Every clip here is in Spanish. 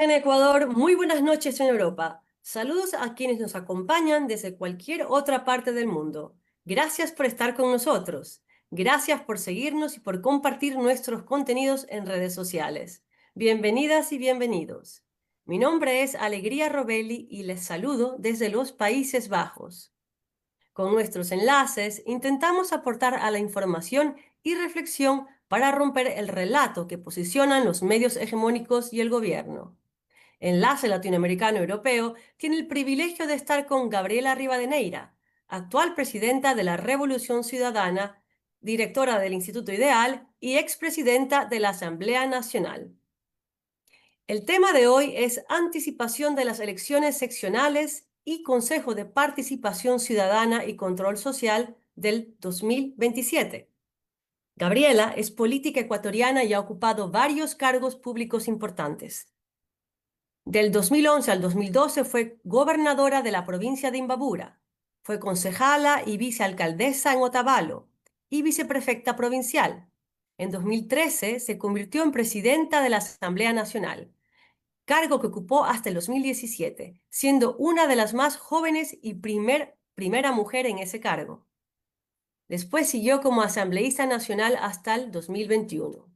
En Ecuador, muy buenas noches en Europa. Saludos a quienes nos acompañan desde cualquier otra parte del mundo. Gracias por estar con nosotros. Gracias por seguirnos y por compartir nuestros contenidos en redes sociales. Bienvenidas y bienvenidos. Mi nombre es Alegría Robelli y les saludo desde los Países Bajos. Con nuestros enlaces intentamos aportar a la información y reflexión para romper el relato que posicionan los medios hegemónicos y el gobierno. Enlace Latinoamericano Europeo tiene el privilegio de estar con Gabriela Rivadeneira, actual presidenta de la Revolución Ciudadana, directora del Instituto Ideal y expresidenta de la Asamblea Nacional. El tema de hoy es anticipación de las elecciones seccionales y Consejo de Participación Ciudadana y Control Social del 2027. Gabriela es política ecuatoriana y ha ocupado varios cargos públicos importantes. Del 2011 al 2012 fue gobernadora de la provincia de Imbabura, fue concejala y vicealcaldesa en Otavalo y viceprefecta provincial. En 2013 se convirtió en presidenta de la Asamblea Nacional, cargo que ocupó hasta el 2017, siendo una de las más jóvenes y primera mujer en ese cargo. Después siguió como asambleísta nacional hasta el 2021.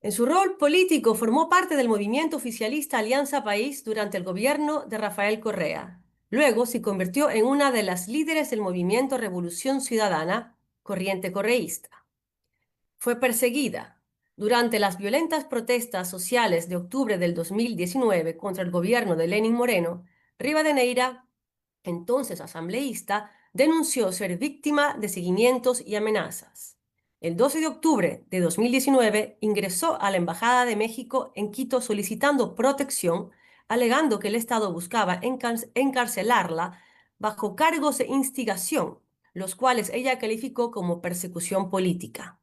En su rol político formó parte del movimiento oficialista Alianza País durante el gobierno de Rafael Correa. Luego se convirtió en una de las líderes del movimiento Revolución Ciudadana, corriente correísta. Fue perseguida. Durante las violentas protestas sociales de octubre del 2019 contra el gobierno de Lenín Moreno, Rivadeneira, entonces asambleísta, denunció ser víctima de seguimientos y amenazas. El 12 de octubre de 2019 ingresó a la Embajada de México en Quito solicitando protección, alegando que el Estado buscaba encarcelarla bajo cargos de instigación, los cuales ella calificó como persecución política.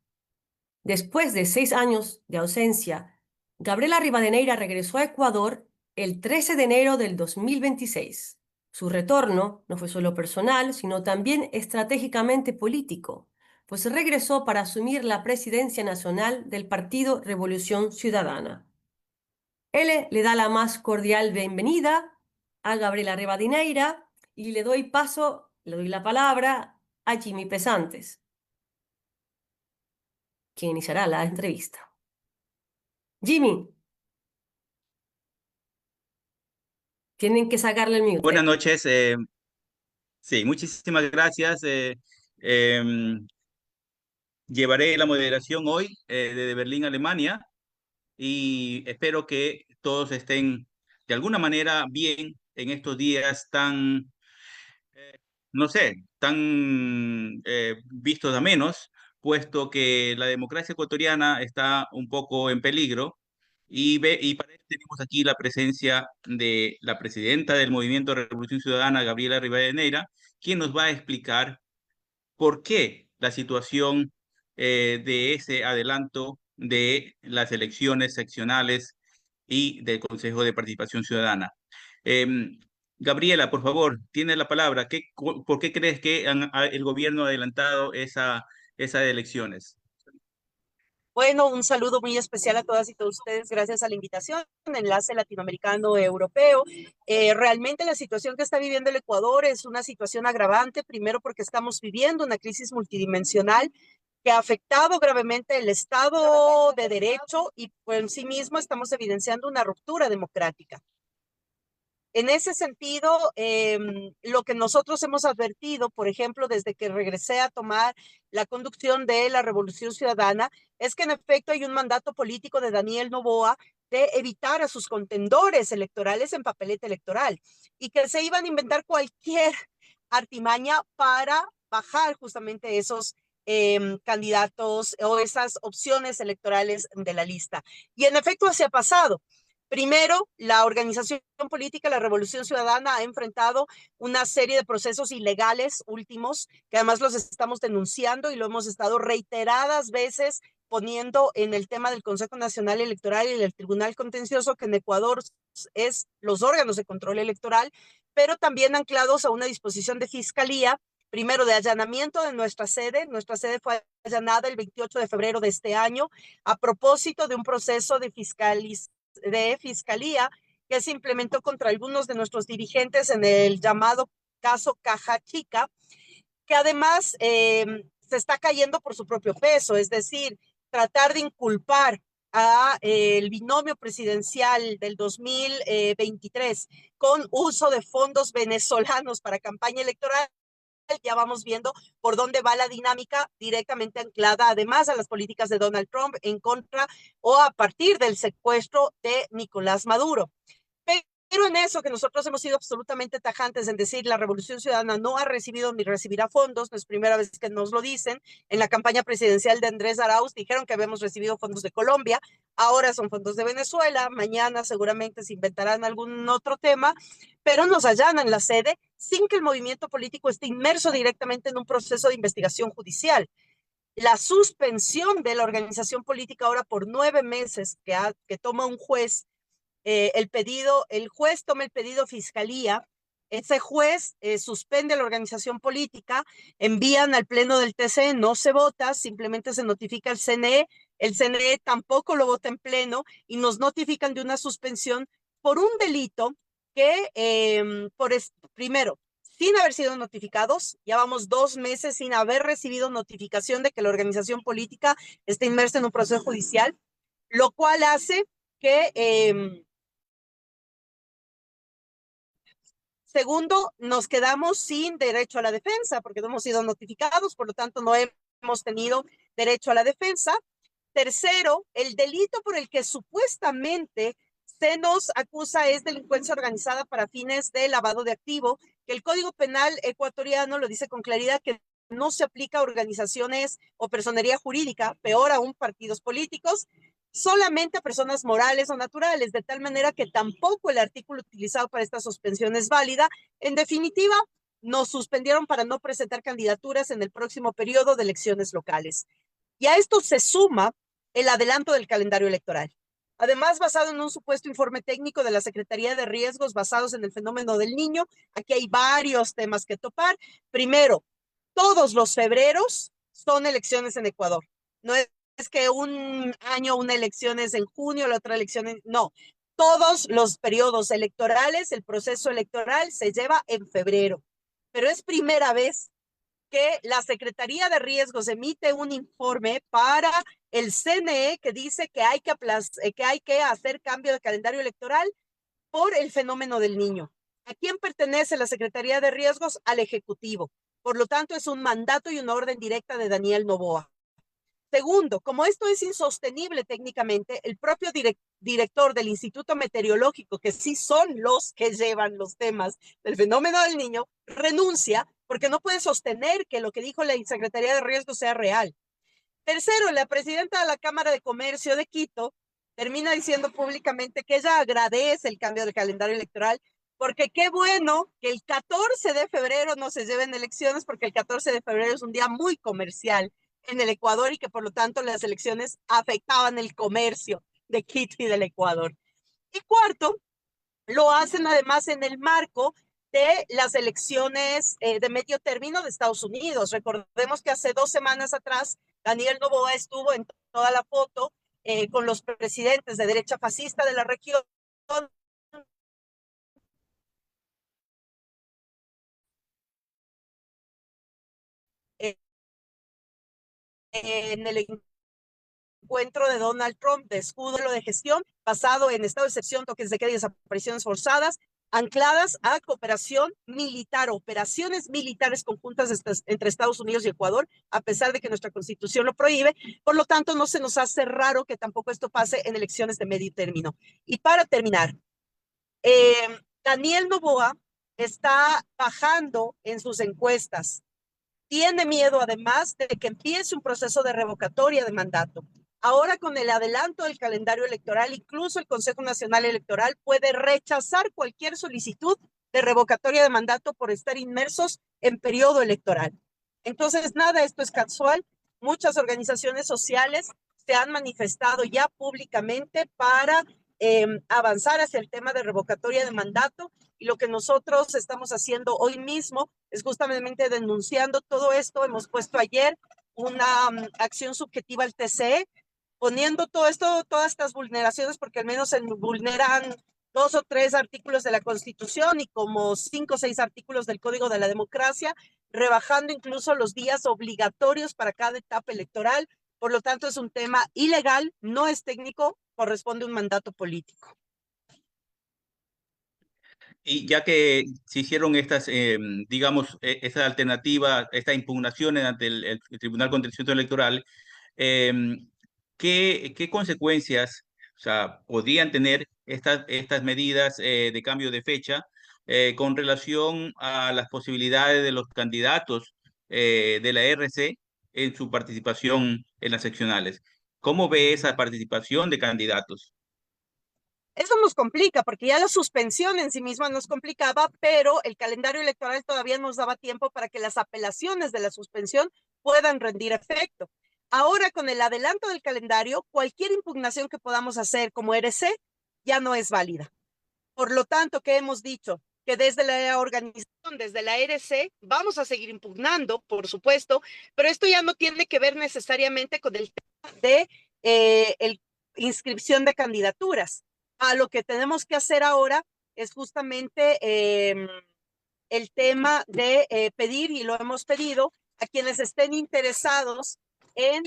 Después de 6 años de ausencia, Gabriela Rivadeneira regresó a Ecuador el 13 de enero del 2026. Su retorno no fue solo personal, sino también estratégicamente político, pues regresó para asumir la presidencia nacional del Partido Revolución Ciudadana. Él le da la más cordial bienvenida a Gabriela Rivadeneira y le doy la palabra a Jimmy Pesantes, quien iniciará la entrevista. Jimmy, tienen que sacarle el Buenas mute. noches. Sí, muchísimas gracias. Llevaré la moderación hoy desde Berlín, Alemania, y espero que todos estén de alguna manera bien en estos días tan, no sé, tan vistos a menos, puesto que la democracia ecuatoriana está un poco en peligro. Y para eso tenemos aquí la presencia de la presidenta del Movimiento de Revolución Ciudadana, Gabriela Rivadeneira, quien nos va a explicar por qué la situación de ese adelanto de las elecciones seccionales y del Consejo de Participación Ciudadana. Em, Gabriela, por favor, tiene la palabra. ¿Por qué crees que el gobierno ha adelantado esas elecciones? Bueno, un saludo muy especial a todas y todos ustedes. Gracias a la invitación. Enlace Latinoamericano Europeo. Realmente la situación que está viviendo el Ecuador es una situación agravante, primero porque estamos viviendo una crisis multidimensional que ha afectado gravemente el Estado de Derecho y por sí mismo estamos evidenciando una ruptura democrática. En ese sentido, lo que nosotros hemos advertido, por ejemplo, desde que regresé a tomar la conducción de la Revolución Ciudadana, es que en efecto hay un mandato político de Daniel Noboa de evitar a sus contendores electorales en papeleta electoral y que se iban a inventar cualquier artimaña para bajar justamente esos candidatos o esas opciones electorales de la lista. Y en efecto así ha pasado. Primero, la organización política, la Revolución Ciudadana, ha enfrentado una serie de procesos ilegales últimos, que además los estamos denunciando y lo hemos estado reiteradas veces poniendo en el tema del Consejo Nacional Electoral y del Tribunal Contencioso, que en Ecuador es los órganos de control electoral, pero también anclados a una disposición de fiscalía, primero de allanamiento de nuestra sede fue allanada el 28 de febrero de este año a propósito de un proceso de fiscalización de fiscalía que se implementó contra algunos de nuestros dirigentes en el llamado caso Caja Chica, que además se está cayendo por su propio peso, es decir, tratar de inculpar a el binomio presidencial del 2023 con uso de fondos venezolanos para campaña electoral. Ya vamos viendo por dónde va la dinámica directamente anclada además a las políticas de Donald Trump en contra o a partir del secuestro de Nicolás Maduro. Pero en eso que nosotros hemos sido absolutamente tajantes en decir la Revolución Ciudadana no ha recibido ni recibirá fondos, no es primera vez que nos lo dicen. En la campaña presidencial de Andrés Arauz dijeron que habíamos recibido fondos de Colombia, ahora son fondos de Venezuela, mañana seguramente se inventarán algún otro tema, pero nos allanan la sede sin que el movimiento político esté inmerso directamente en un proceso de investigación judicial. La suspensión de la organización política ahora por 9 meses que toma un juez, el juez toma el pedido a fiscalía, ese juez suspende la organización política, envían al pleno del TCE, no se vota, simplemente se notifica al CNE, el CNE tampoco lo vota en pleno y nos notifican de una suspensión por un delito que, primero, sin haber sido notificados, ya vamos 2 meses sin haber recibido notificación de que la organización política está inmersa en un proceso judicial, lo cual hace que segundo, nos quedamos sin derecho a la defensa porque no hemos sido notificados, por lo tanto no hemos tenido derecho a la defensa. Tercero, el delito por el que supuestamente se nos acusa es delincuencia organizada para fines de lavado de activo, que el Código Penal ecuatoriano lo dice con claridad que no se aplica a organizaciones o personería jurídica, peor aún partidos políticos, solamente a personas morales o naturales, de tal manera que tampoco el artículo utilizado para esta suspensión es válida. En definitiva, nos suspendieron para no presentar candidaturas en el próximo periodo de elecciones locales. Y a esto se suma el adelanto del calendario electoral. Además, basado en un supuesto informe técnico de la Secretaría de Riesgos basados en el fenómeno del Niño, aquí hay varios temas que topar. Primero, todos los febreros son elecciones en Ecuador. No es que un año una elección es en junio, la otra elección no. Todos los periodos electorales, el proceso electoral se lleva en febrero. Pero es primera vez que la Secretaría de Riesgos emite un informe para el CNE que dice que hay que hacer cambio de calendario electoral por el fenómeno del Niño. ¿A quién pertenece la Secretaría de Riesgos? Al Ejecutivo. Por lo tanto, es un mandato y una orden directa de Daniel Noboa. Segundo, como esto es insostenible técnicamente, el propio director del Instituto Meteorológico, que sí son los que llevan los temas del fenómeno del Niño, renuncia porque no puede sostener que lo que dijo la Secretaría de Riesgos sea real. Tercero, la presidenta de la Cámara de Comercio de Quito termina diciendo públicamente que ella agradece el cambio del calendario electoral porque qué bueno que el 14 de febrero no se lleven elecciones porque el 14 de febrero es un día muy comercial en el Ecuador y que por lo tanto las elecciones afectaban el comercio de Quito y del Ecuador. Y cuarto, lo hacen además en el marco de las elecciones de medio término de Estados Unidos. Recordemos que hace 2 semanas atrás Daniel Noboa estuvo en toda la foto con los presidentes de derecha fascista de la región en el encuentro de Donald Trump de escudo de gestión basado en estado de excepción, toques de queda y desapariciones forzadas, ancladas a cooperación militar, operaciones militares conjuntas entre Estados Unidos y Ecuador, a pesar de que nuestra constitución lo prohíbe. Por lo tanto, no se nos hace raro que tampoco esto pase en elecciones de medio término. Y para terminar, Daniel Noboa está bajando en sus encuestas. Tiene miedo además de que empiece un proceso de revocatoria de mandato. Ahora con el adelanto del calendario electoral, incluso el Consejo Nacional Electoral puede rechazar cualquier solicitud de revocatoria de mandato por estar inmersos en periodo electoral. Entonces, nada, esto es casual. Muchas organizaciones sociales se han manifestado ya públicamente para avanzar hacia el tema de revocatoria de mandato y lo que nosotros estamos haciendo hoy mismo es justamente denunciando todo esto. Hemos puesto ayer una acción subjetiva al TCE poniendo todo esto, todas estas vulneraciones, porque al menos se vulneran 2 o 3 artículos de la Constitución y como 5 o 6 artículos del Código de la Democracia, rebajando incluso los días obligatorios para cada etapa electoral. Por lo tanto, es un tema ilegal, no es técnico, corresponde a un mandato político. Y ya que se hicieron estas, digamos, esta alternativa, estas impugnaciones ante el Tribunal Contencioso Electoral, ¿qué consecuencias, o sea, podrían tener estas medidas de cambio de fecha con relación a las posibilidades de los candidatos de la RC en su participación en las seccionales? ¿Cómo ve esa participación de candidatos? Eso nos complica, porque ya la suspensión en sí misma nos complicaba, pero el calendario electoral todavía nos daba tiempo para que las apelaciones de la suspensión puedan rendir efecto. Ahora, con el adelanto del calendario, cualquier impugnación que podamos hacer como RC ya no es válida. Por lo tanto, ¿qué hemos dicho? Que desde la organización, desde la RC, vamos a seguir impugnando, por supuesto, pero esto ya no tiene que ver necesariamente con el tema de inscripción de candidaturas. Lo que tenemos que hacer ahora es justamente el tema de pedir, y lo hemos pedido, a quienes estén interesados en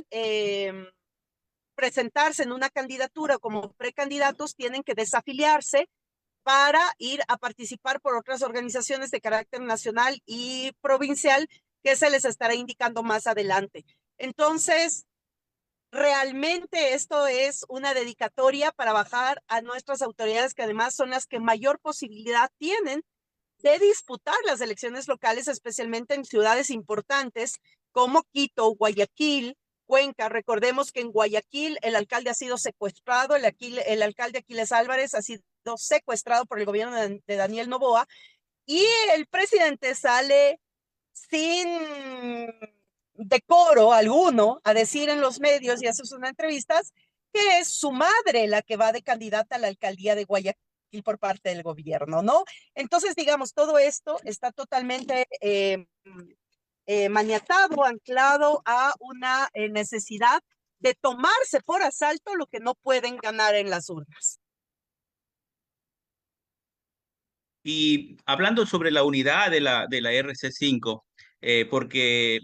presentarse en una candidatura como precandidatos, tienen que desafiliarse para ir a participar por otras organizaciones de carácter nacional y provincial que se les estará indicando más adelante. Entonces, realmente esto es una dedicatoria para bajar a nuestras autoridades, que además son las que mayor posibilidad tienen de disputar las elecciones locales, especialmente en ciudades importantes como Quito, Guayaquil, Cuenca. Recordemos que en Guayaquil el alcalde ha sido secuestrado, el alcalde Aquiles Álvarez ha sido secuestrado por el gobierno de Daniel Noboa, y el presidente sale sin decoro alguno a decir en los medios y hace unas entrevistas que es su madre la que va de candidata a la alcaldía de Guayaquil por parte del gobierno, ¿no? Entonces, digamos, todo esto está totalmente maniatado, anclado a una necesidad de tomarse por asalto lo que no pueden ganar en las urnas. Y hablando sobre la unidad de la RC5, porque,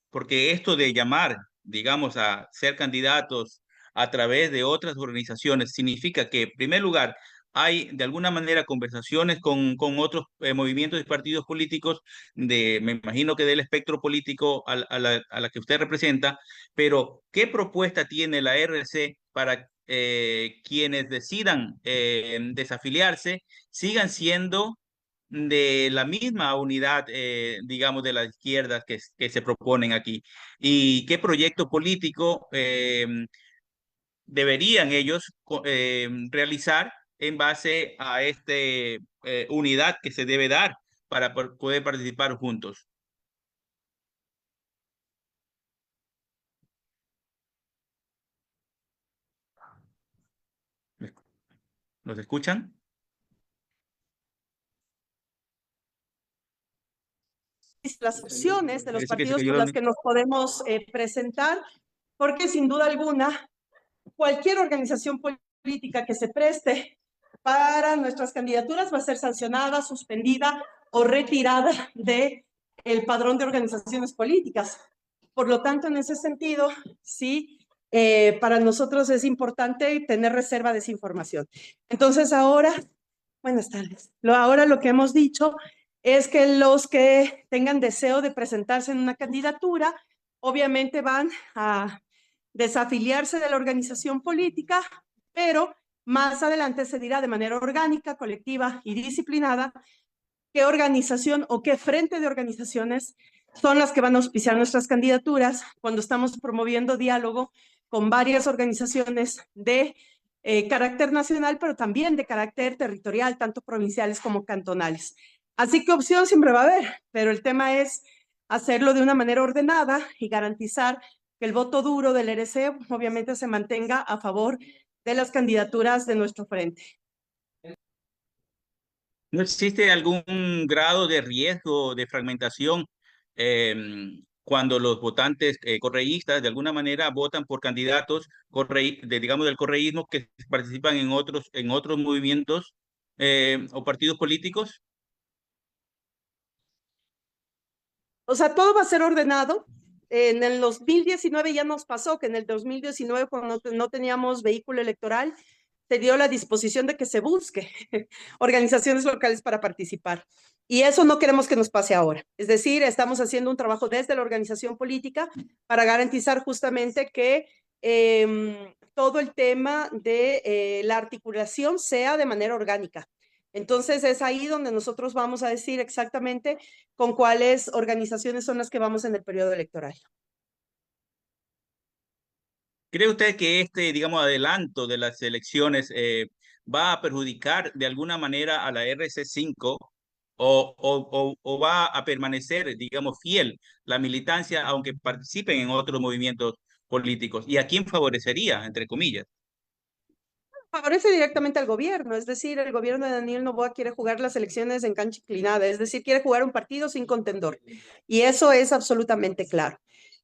porque esto de llamar, digamos, a ser candidatos a través de otras organizaciones significa que, en primer lugar, hay de alguna manera conversaciones con otros movimientos y partidos políticos, me imagino que del espectro político a la que usted representa, pero ¿qué propuesta tiene la RC para quienes decidan desafiliarse sigan siendo de la misma unidad, digamos, de las izquierdas que se proponen aquí? ¿Y qué proyecto político deberían ellos realizar en base a esta unidad que se debe dar para poder participar juntos? ¿Nos escuchan? Las opciones de los Parece que se partidos cayó por las que nos podemos presentar, porque sin duda alguna, cualquier organización política que se preste para nuestras candidaturas va a ser sancionada, suspendida o retirada del padrón de organizaciones políticas. Por lo tanto, en ese sentido, sí, para nosotros es importante tener reserva de esa información. Entonces, ahora, buenas tardes. Ahora lo que hemos dicho es que los que tengan deseo de presentarse en una candidatura, obviamente van a desafiliarse de la organización política, pero más adelante se dirá de manera orgánica, colectiva y disciplinada qué organización o qué frente de organizaciones son las que van a auspiciar nuestras candidaturas cuando estamos promoviendo diálogo con varias organizaciones de carácter nacional, pero también de carácter territorial, tanto provinciales como cantonales. Así que opción siempre va a haber, pero el tema es hacerlo de una manera ordenada y garantizar que el voto duro del RC obviamente se mantenga a favor de las candidaturas de nuestro frente. ¿No existe algún grado de riesgo de fragmentación cuando los votantes correístas de alguna manera votan por candidatos digamos, del correísmo que participan en otros movimientos o partidos políticos? O sea, todo va a ser ordenado. En el 2019 ya nos pasó que en el 2019, cuando no teníamos vehículo electoral, se dio la disposición de que se busque organizaciones locales para participar. Y eso no queremos que nos pase ahora. Es decir, estamos haciendo un trabajo desde la organización política para garantizar justamente que todo el tema de la articulación sea de manera orgánica. Entonces es ahí donde nosotros vamos a decir exactamente con cuáles organizaciones son las que vamos en el periodo electoral. ¿Cree usted que este, digamos, adelanto de las elecciones va a perjudicar de alguna manera a la RC5 o va a permanecer, digamos, fiel la militancia aunque participen en otros movimientos políticos? ¿Y a quién favorecería, entre comillas? Favorece directamente al gobierno, es decir, el gobierno de Daniel Noboa quiere jugar las elecciones en cancha inclinada, es decir, quiere jugar un partido sin contendor. Y eso es absolutamente claro.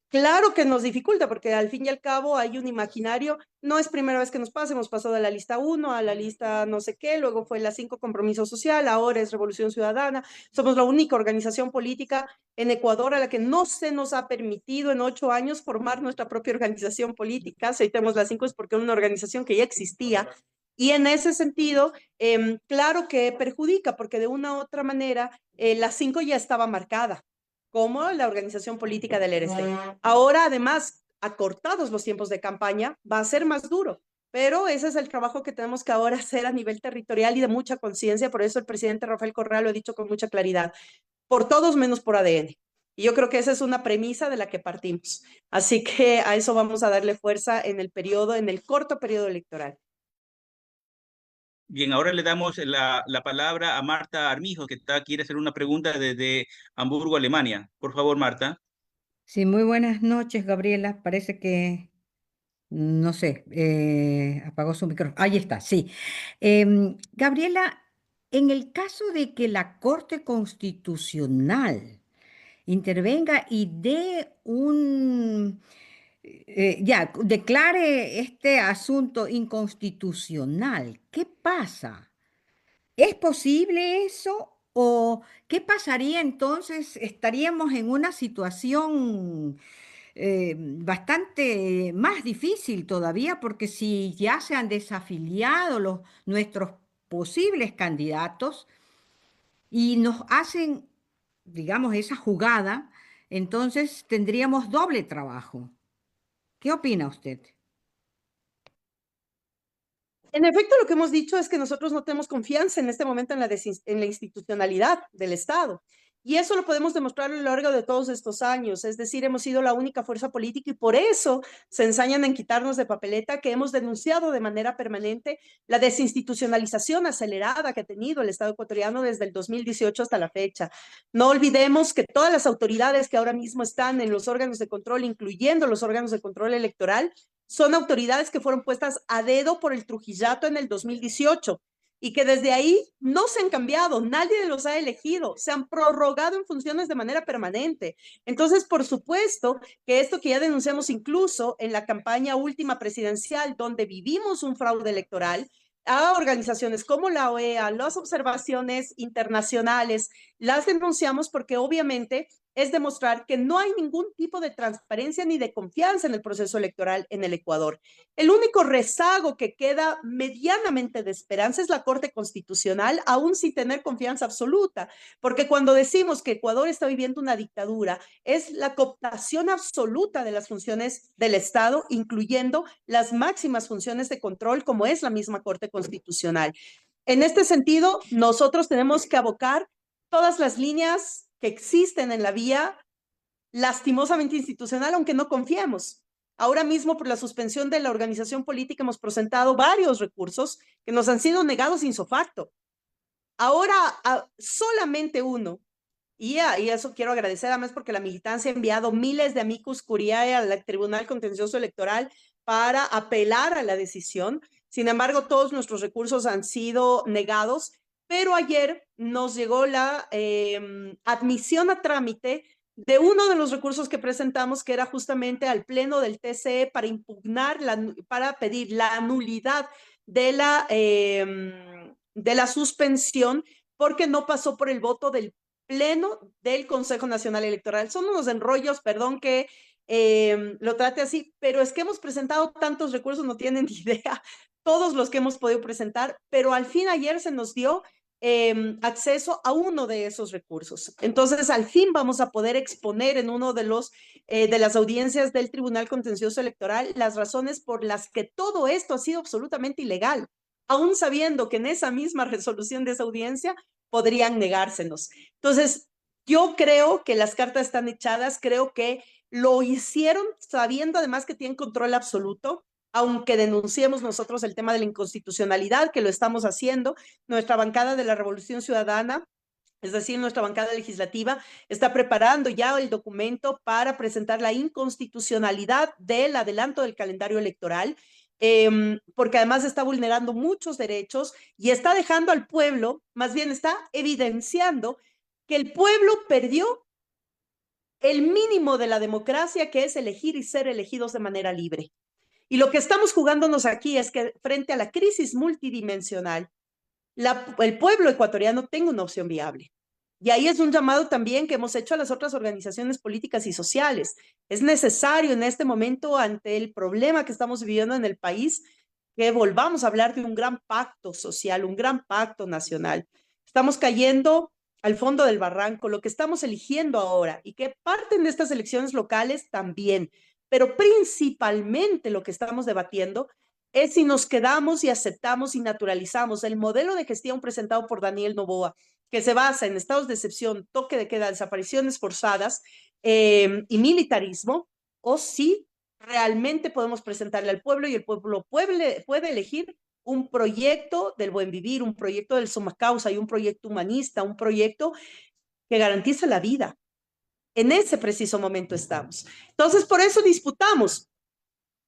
Claro que nos dificulta, porque al fin y al cabo hay un imaginario, no es primera vez que nos pasa, hemos pasado de la lista 1 a la lista no sé qué, luego fue la 5 Compromiso Social, ahora es Revolución Ciudadana, somos la única organización política en Ecuador a la que no se nos ha permitido en 8 años formar nuestra propia organización política. Si hoy tenemos la 5 es porque es una organización que ya existía, y en ese sentido, claro que perjudica, porque de una u otra manera la 5 ya estaba marcada como la organización política del RC. Ahora, además, acortados los tiempos de campaña, va a ser más duro, pero ese es el trabajo que tenemos que ahora hacer a nivel territorial y de mucha conciencia. Por eso el presidente Rafael Correa lo ha dicho con mucha claridad, por todos menos por ADN. Y yo creo que esa es una premisa de la que partimos. Así que a eso vamos a darle fuerza en el corto periodo electoral. Bien, ahora le damos la palabra a Marta Armijo, que quiere hacer una pregunta desde Hamburgo, Alemania. Por favor, Marta. Sí, muy buenas noches, Gabriela. Parece que, no sé, apagó su micrófono. Ahí está, sí. Gabriela, en el caso de que la Corte Constitucional intervenga y declare este asunto inconstitucional, ¿qué pasa? ¿Es posible eso? ¿O qué pasaría entonces? Estaríamos en una situación bastante más difícil todavía, porque si ya se han desafiliado nuestros posibles candidatos y nos hacen, digamos, esa jugada, entonces tendríamos doble trabajo. ¿Qué opina usted? En efecto, lo que hemos dicho es que nosotros no tenemos confianza en este momento en la institucionalidad del Estado. Y eso lo podemos demostrar a lo largo de todos estos años. Es decir, hemos sido la única fuerza política y por eso se ensañan en quitarnos de papeleta, que hemos denunciado de manera permanente la desinstitucionalización acelerada que ha tenido el Estado ecuatoriano desde el 2018 hasta la fecha. No olvidemos que todas las autoridades que ahora mismo están en los órganos de control, incluyendo los órganos de control electoral, son autoridades que fueron puestas a dedo por el Trujillato en el 2018 y que desde ahí no se han cambiado, nadie los ha elegido, se han prorrogado en funciones de manera permanente. Entonces, por supuesto que esto que ya denunciamos incluso en la campaña última presidencial, donde vivimos un fraude electoral, a organizaciones como la OEA, las observaciones internacionales, las denunciamos porque obviamente es demostrar que no hay ningún tipo de transparencia ni de confianza en el proceso electoral en el Ecuador. El único rezago que queda medianamente de esperanza es la Corte Constitucional, aún sin tener confianza absoluta, porque cuando decimos que Ecuador está viviendo una dictadura, es la cooptación absoluta de las funciones del Estado, incluyendo las máximas funciones de control, como es la misma Corte Constitucional. En este sentido, nosotros tenemos que abocar todas las líneas que existen en la vía lastimosamente institucional, aunque no confiemos. Ahora mismo, por la suspensión de la organización política, hemos presentado varios recursos que nos han sido negados ipso facto. Ahora, solamente uno, y eso quiero agradecer además porque la militancia ha enviado miles de amicus curiae al Tribunal Contencioso Electoral para apelar a la decisión. Sin embargo, todos nuestros recursos han sido negados, pero ayer nos llegó la admisión a trámite de uno de los recursos que presentamos, que era justamente al Pleno del TCE para impugnar, para pedir la nulidad de la suspensión, porque no pasó por el voto del Pleno del Consejo Nacional Electoral. Son unos enrollos, perdón que lo trate así, pero es que hemos presentado tantos recursos, no tienen idea, todos los que hemos podido presentar, pero al fin ayer se nos dio acceso a uno de esos recursos. Entonces, al fin vamos a poder exponer en uno de las audiencias del Tribunal Contencioso Electoral las razones por las que todo esto ha sido absolutamente ilegal, aún sabiendo que en esa misma resolución de esa audiencia podrían negársenos. Entonces, yo creo que las cartas están echadas, creo que lo hicieron sabiendo además que tienen control absoluto, aunque denunciemos nosotros el tema de la inconstitucionalidad, que lo estamos haciendo. Nuestra bancada de la Revolución Ciudadana, es decir, nuestra bancada legislativa, está preparando ya el documento para presentar la inconstitucionalidad del adelanto del calendario electoral, porque además está vulnerando muchos derechos y está dejando al pueblo, más bien está evidenciando que el pueblo perdió el mínimo de la democracia, que es elegir y ser elegidos de manera libre. Y lo que estamos jugándonos aquí es que frente a la crisis multidimensional, el pueblo ecuatoriano tenga una opción viable. Y ahí es un llamado también que hemos hecho a las otras organizaciones políticas y sociales. Es necesario en este momento, ante el problema que estamos viviendo en el país, que volvamos a hablar de un gran pacto social, un gran pacto nacional. Estamos cayendo al fondo del barranco, lo que estamos eligiendo ahora, y que parten de estas elecciones locales también, pero principalmente lo que estamos debatiendo es si nos quedamos y aceptamos y naturalizamos el modelo de gestión presentado por Daniel Noboa, que se basa en estados de excepción, toque de queda, desapariciones forzadas y militarismo, o si realmente podemos presentarle al pueblo y el pueblo puede elegir un proyecto del buen vivir, un proyecto del suma causa y un proyecto humanista, un proyecto que garantiza la vida. En ese preciso momento estamos. Entonces, por eso disputamos.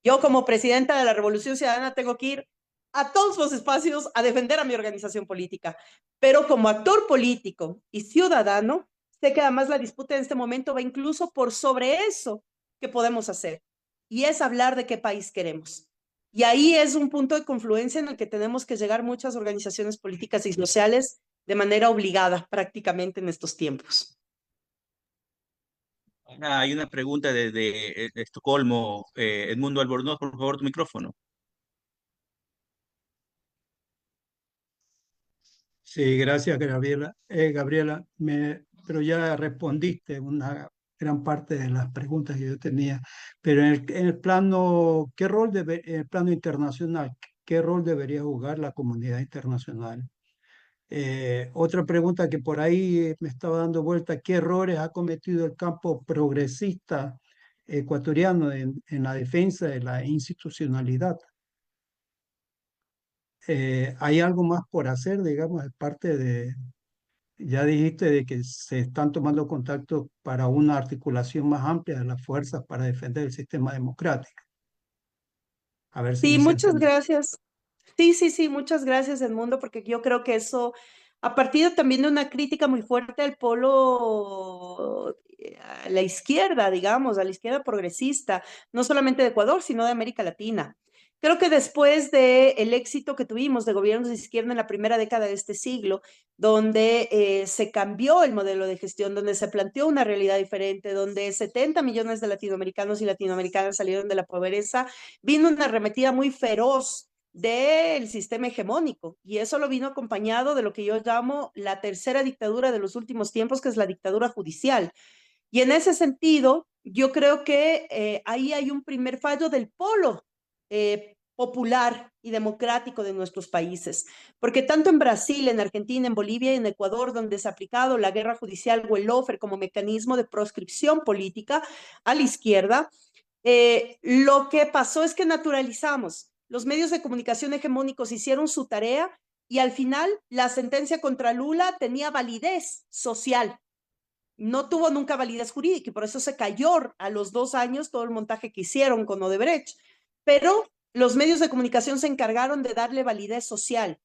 Yo, como presidenta de la Revolución Ciudadana, tengo que ir a todos los espacios a defender a mi organización política, pero como actor político y ciudadano, sé que además la disputa en este momento va incluso por sobre eso que podemos hacer, y es hablar de qué país queremos. Y ahí es un punto de confluencia en el que tenemos que llegar muchas organizaciones políticas y sociales de manera obligada prácticamente en estos tiempos. Hay una pregunta desde Estocolmo. Edmundo Albornoz, por favor, tu micrófono. Sí, gracias, Gabriela. Gabriela, pero ya respondiste una gran parte de las preguntas que yo tenía. Pero en el plano, en el plano internacional, ¿qué rol debería jugar la comunidad internacional? Otra pregunta que por ahí me estaba dando vuelta: ¿qué errores ha cometido el campo progresista ecuatoriano en la defensa de la institucionalidad? ¿Hay algo más por hacer, digamos, de parte de, ya dijiste de que se están tomando contactos para una articulación más amplia de las fuerzas para defender el sistema democrático? A ver si me Sí, hice muchas entender. gracias. Sí, muchas gracias, Edmundo, porque yo creo que eso, a partir también de una crítica muy fuerte al polo, a la izquierda, digamos, a la izquierda progresista, no solamente de Ecuador, sino de América Latina. Creo que después del éxito que tuvimos de gobiernos de izquierda en la primera década de este siglo, donde se cambió el modelo de gestión, donde se planteó una realidad diferente, donde 70 millones de latinoamericanos y latinoamericanas salieron de la pobreza, vino una arremetida muy feroz del sistema hegemónico, y eso lo vino acompañado de lo que yo llamo la tercera dictadura de los últimos tiempos, que es la dictadura judicial. Y en ese sentido, yo creo que ahí hay un primer fallo del polo popular y democrático de nuestros países, porque tanto en Brasil, en Argentina, en Bolivia y en Ecuador, donde se ha aplicado la guerra judicial o el lawfare como mecanismo de proscripción política a la izquierda, lo que pasó es que naturalizamos. Los medios de comunicación hegemónicos hicieron su tarea y al final la sentencia contra Lula tenía validez social. No tuvo nunca validez jurídica y por eso se cayó a los 2 años todo el montaje que hicieron con Odebrecht. Pero los medios de comunicación se encargaron de darle validez social.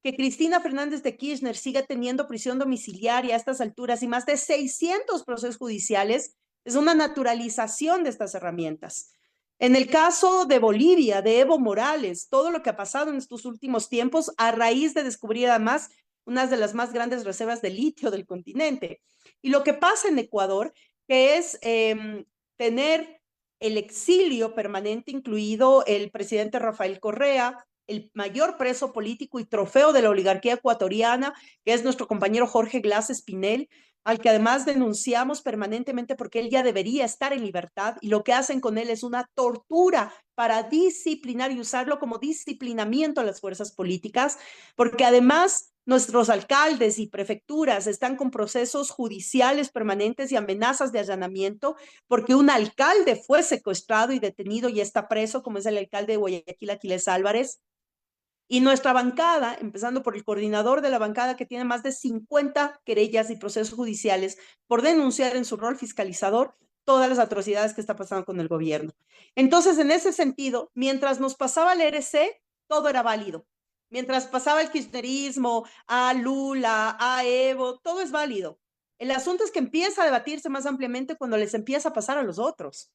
que Cristina Fernández de Kirchner siga teniendo prisión domiciliaria a estas alturas y más de 600 procesos judiciales es una naturalización de estas herramientas. En el caso de Bolivia, de Evo Morales, todo lo que ha pasado en estos últimos tiempos a raíz de descubrir además una de las más grandes reservas de litio del continente. Y lo que pasa en Ecuador, que es tener el exilio permanente, incluido el presidente Rafael Correa, el mayor preso político y trofeo de la oligarquía ecuatoriana, que es nuestro compañero Jorge Glass Espinel, al que además denunciamos permanentemente porque él ya debería estar en libertad y lo que hacen con él es una tortura para disciplinar y usarlo como disciplinamiento a las fuerzas políticas, porque además nuestros alcaldes y prefecturas están con procesos judiciales permanentes y amenazas de allanamiento porque un alcalde fue secuestrado y detenido y está preso, como es el alcalde de Guayaquil, Aquiles Álvarez. Y nuestra bancada, empezando por el coordinador de la bancada que tiene más de 50 querellas y procesos judiciales por denunciar en su rol fiscalizador todas las atrocidades que está pasando con el gobierno. Entonces, en ese sentido, mientras nos pasaba el ERC, todo era válido. Mientras pasaba el kirchnerismo, a Lula, a Evo, todo es válido. El asunto es que empieza a debatirse más ampliamente cuando les empieza a pasar a los otros.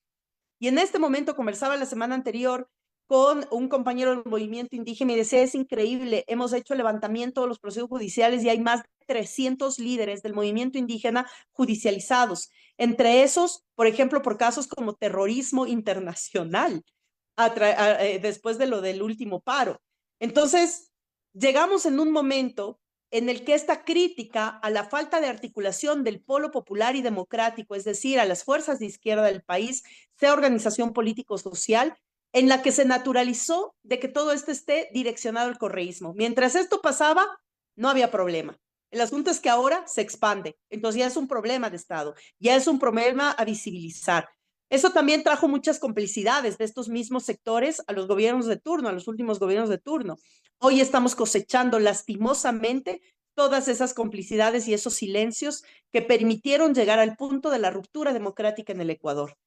Y en este momento conversaba la semana anterior con un compañero del movimiento indígena y decía, es increíble, hemos hecho el levantamiento de los procesos judiciales y hay más de 300 líderes del movimiento indígena judicializados. Entre esos, por ejemplo, por casos como terrorismo internacional, después de lo del último paro. Entonces, llegamos en un momento en el que esta crítica a la falta de articulación del polo popular y democrático, es decir, a las fuerzas de izquierda del país, sea organización político-social, en la que se naturalizó de que todo esto esté direccionado al correísmo. Mientras esto pasaba, no había problema. El asunto es que ahora se expande, entonces ya es un problema de Estado, ya es un problema a visibilizar. Eso también trajo muchas complicidades de estos mismos sectores a los gobiernos de turno, a los últimos gobiernos de turno. Hoy estamos cosechando lastimosamente todas esas complicidades y esos silencios que permitieron llegar al punto de la ruptura democrática en el Ecuador.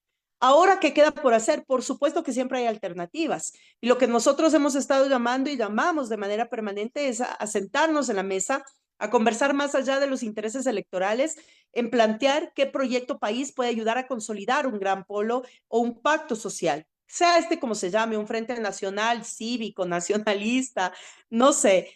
Ahora, ¿qué queda por hacer? Por supuesto que siempre hay alternativas. Y lo que nosotros hemos estado llamando y llamamos de manera permanente es a sentarnos en la mesa, a conversar más allá de los intereses electorales, en plantear qué proyecto país puede ayudar a consolidar un gran polo o un pacto social. Sea este como se llame, un frente nacional, cívico, nacionalista, no sé,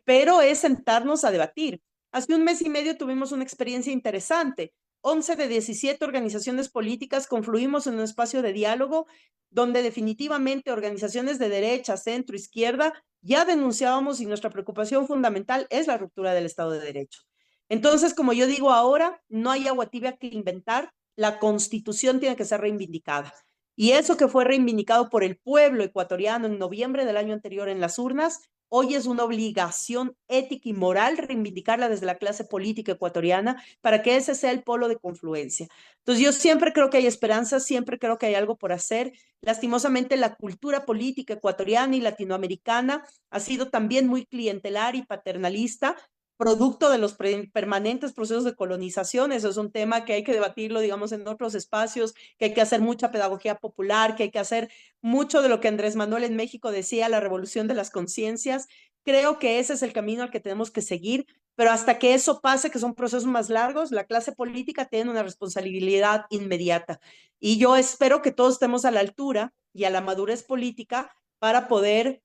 pero es sentarnos a debatir. Hace un mes y medio tuvimos una experiencia interesante. 11 de 17 organizaciones políticas confluimos en un espacio de diálogo donde definitivamente organizaciones de derecha, centro, izquierda, ya denunciábamos y nuestra preocupación fundamental es la ruptura del Estado de Derecho. Entonces, como yo digo ahora, no hay agua tibia que inventar, la Constitución tiene que ser reivindicada. Y eso que fue reivindicado por el pueblo ecuatoriano en noviembre del año anterior en las urnas, hoy es una obligación ética y moral reivindicarla desde la clase política ecuatoriana para que ese sea el polo de confluencia. Entonces yo siempre creo que hay esperanza, siempre creo que hay algo por hacer. Lastimosamente la cultura política ecuatoriana y latinoamericana ha sido también muy clientelar y paternalista, producto de los permanentes procesos de colonización. Eso es un tema que hay que debatirlo, digamos, en otros espacios, que hay que hacer mucha pedagogía popular, que hay que hacer mucho de lo que Andrés Manuel en México decía, la revolución de las conciencias. Creo que ese es el camino al que tenemos que seguir, pero hasta que eso pase, que son procesos más largos, la clase política tiene una responsabilidad inmediata. Y yo espero que todos estemos a la altura y a la madurez política para poder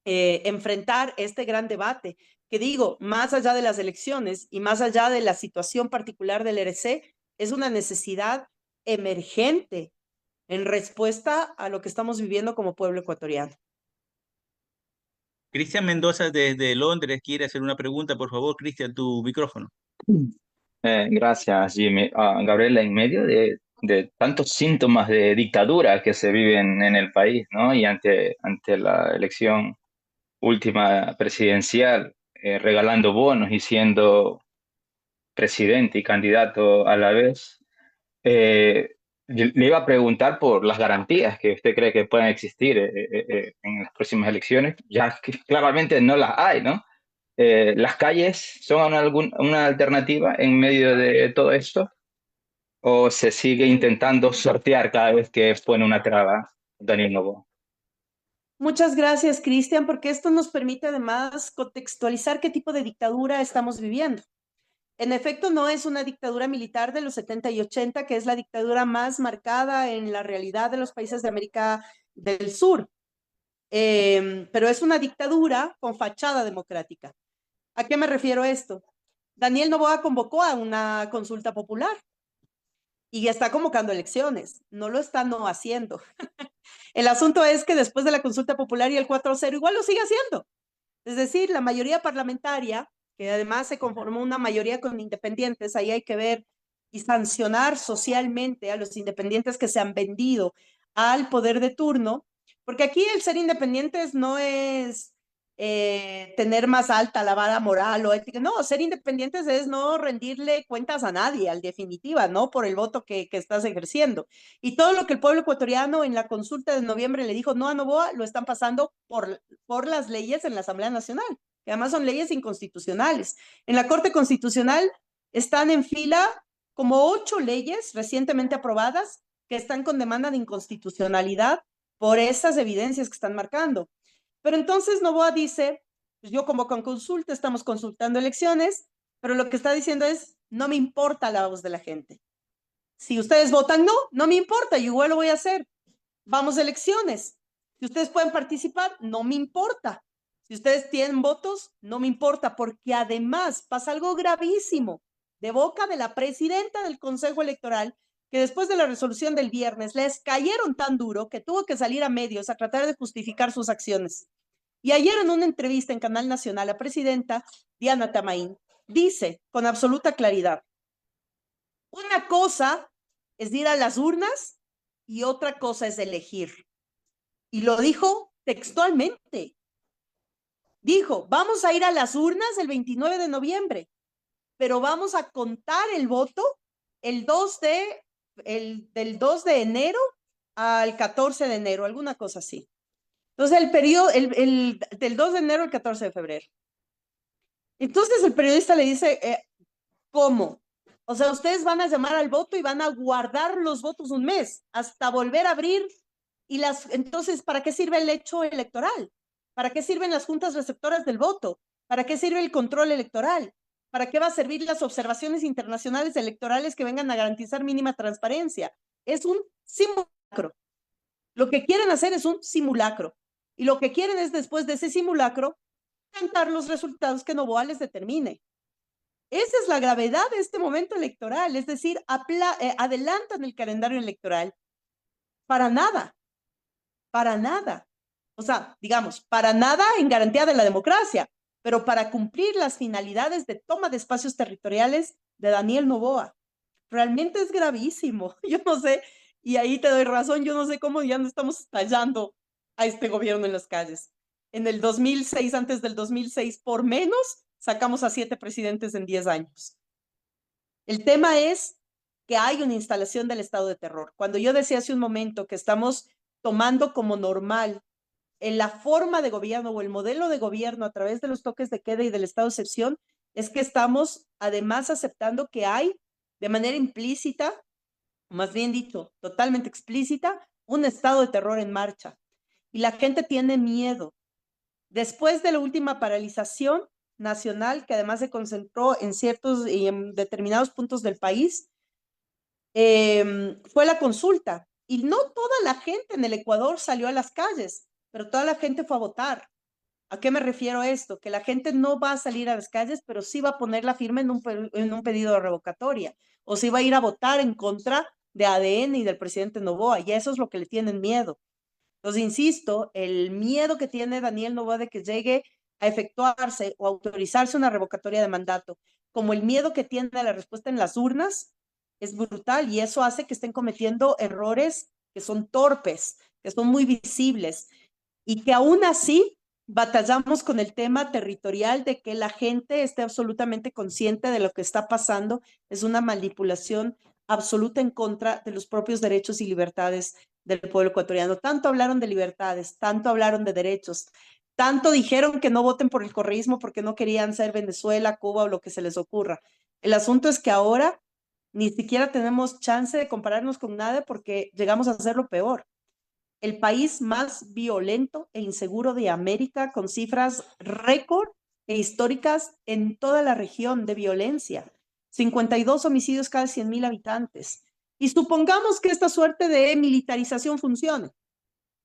enfrentar este gran debate, que digo, más allá de las elecciones y más allá de la situación particular del ERC, es una necesidad emergente en respuesta a lo que estamos viviendo como pueblo ecuatoriano. Cristian Mendoza desde Londres quiere hacer una pregunta. Por favor, Cristian, tu micrófono. Gracias, Jimmy. Gabriela, en medio de tantos síntomas de dictadura que se viven en el país, ¿no? Y ante la elección última presidencial, regalando bonos y siendo presidente y candidato a la vez, eh, le iba a preguntar por las garantías que usted cree que puedan existir en las próximas elecciones, ya que claramente no las hay, ¿no? ¿Las calles son una alternativa en medio de todo esto? ¿O se sigue intentando sortear cada vez que pone una traba Daniel Noboa? Muchas gracias, Cristian, porque esto nos permite además contextualizar qué tipo de dictadura estamos viviendo. En efecto, no es una dictadura militar de los 70 y 80, que es la dictadura más marcada en la realidad de los países de América del Sur, pero es una dictadura con fachada democrática. ¿A qué me refiero a esto? Daniel Noboa convocó a una consulta popular y está convocando elecciones, no lo está no haciendo. El asunto es que después de la consulta popular y el 4-0 igual lo sigue haciendo. Es decir, la mayoría parlamentaria, que además se conformó una mayoría con independientes, ahí hay que ver y sancionar socialmente a los independientes que se han vendido al poder de turno, porque aquí el ser independientes no es tener más alta la vara moral o ética, no, ser independientes es no rendirle cuentas a nadie, al definitiva, ¿no? Por el voto que estás ejerciendo. Y todo lo que el pueblo ecuatoriano en la consulta de noviembre le dijo no a Noboa, lo están pasando por las leyes en la Asamblea Nacional, que además son leyes inconstitucionales. En la Corte Constitucional están en fila como 8 leyes recientemente aprobadas que están con demanda de inconstitucionalidad por esas evidencias que están marcando. Pero entonces Noboa dice, pues yo convoco a consulta, estamos consultando elecciones, pero lo que está diciendo es, no me importa la voz de la gente. Si ustedes votan no, no me importa, yo igual lo voy a hacer. Vamos a elecciones. Si ustedes pueden participar, no me importa. Si ustedes tienen votos, no me importa, porque además pasa algo gravísimo de boca de la presidenta del Consejo Electoral, que después de la resolución del viernes les cayeron tan duro que tuvo que salir a medios a tratar de justificar sus acciones. Y ayer en una entrevista en Canal Nacional, la presidenta Diana Tamaín dice con absoluta claridad, una cosa es ir a las urnas y otra cosa es elegir. Y lo dijo textualmente. Dijo, vamos a ir a las urnas el 29 de noviembre, pero vamos a contar el voto del 2 de enero al 14 de enero, alguna cosa así. Entonces, el periodo, del 2 de enero al 14 de febrero. Entonces, el periodista le dice, ¿cómo? O sea, ustedes van a llamar al voto y van a guardar los votos un mes hasta volver a abrir. Entonces, ¿para qué sirve el hecho electoral? ¿Para qué sirven las juntas receptoras del voto? ¿Para qué sirve el control electoral? ¿Para qué va a servir las observaciones internacionales electorales que vengan a garantizar mínima transparencia? Es un simulacro. Lo que quieren hacer es un simulacro. Y lo que quieren es, después de ese simulacro, cantar los resultados que Noboa les determine. Esa es la gravedad de este momento electoral, es decir, adelantan el calendario electoral para nada, para nada. O sea, digamos, para nada en garantía de la democracia, pero para cumplir las finalidades de toma de espacios territoriales de Daniel Noboa. Realmente es gravísimo, yo no sé, y ahí te doy razón, yo no sé cómo ya no estamos estallando a este gobierno en las calles. En el 2006, antes del 2006, por menos, sacamos a 7 presidentes en 10 años. El tema es que hay una instalación del estado de terror. Cuando yo decía hace un momento que estamos tomando como normal en la forma de gobierno o el modelo de gobierno a través de los toques de queda y del estado de excepción, es que estamos además aceptando que hay de manera implícita, más bien dicho, totalmente explícita, un estado de terror en marcha. Y la gente tiene miedo. Después de la última paralización nacional, que además se concentró en ciertos y en determinados puntos del país, fue la consulta. Y no toda la gente en el Ecuador salió a las calles, pero toda la gente fue a votar. ¿A qué me refiero a esto? Que la gente no va a salir a las calles, pero sí va a poner la firma en un pedido de revocatoria, o sí va a ir a votar en contra de ADN y del presidente Noboa, y eso es lo que le tienen miedo. Entonces, insisto, el miedo que tiene Daniel Noboa de que llegue a efectuarse o autorizarse una revocatoria de mandato, como el miedo que tiene a la respuesta en las urnas, es brutal, y eso hace que estén cometiendo errores que son torpes, que son muy visibles, y que aún así batallamos con el tema territorial de que la gente esté absolutamente consciente de lo que está pasando. Es una manipulación absoluta en contra de los propios derechos y libertades del pueblo ecuatoriano. Tanto hablaron de libertades, tanto hablaron de derechos, tanto dijeron que no voten por el correísmo porque no querían ser Venezuela, Cuba o lo que se les ocurra. El asunto es que ahora ni siquiera tenemos chance de compararnos con nada porque llegamos a hacer lo peor. el país más violento e inseguro de América, con cifras récord e históricas en toda la región de violencia. 52 homicidios cada 100.000 habitantes. Y supongamos que esta suerte de militarización funcione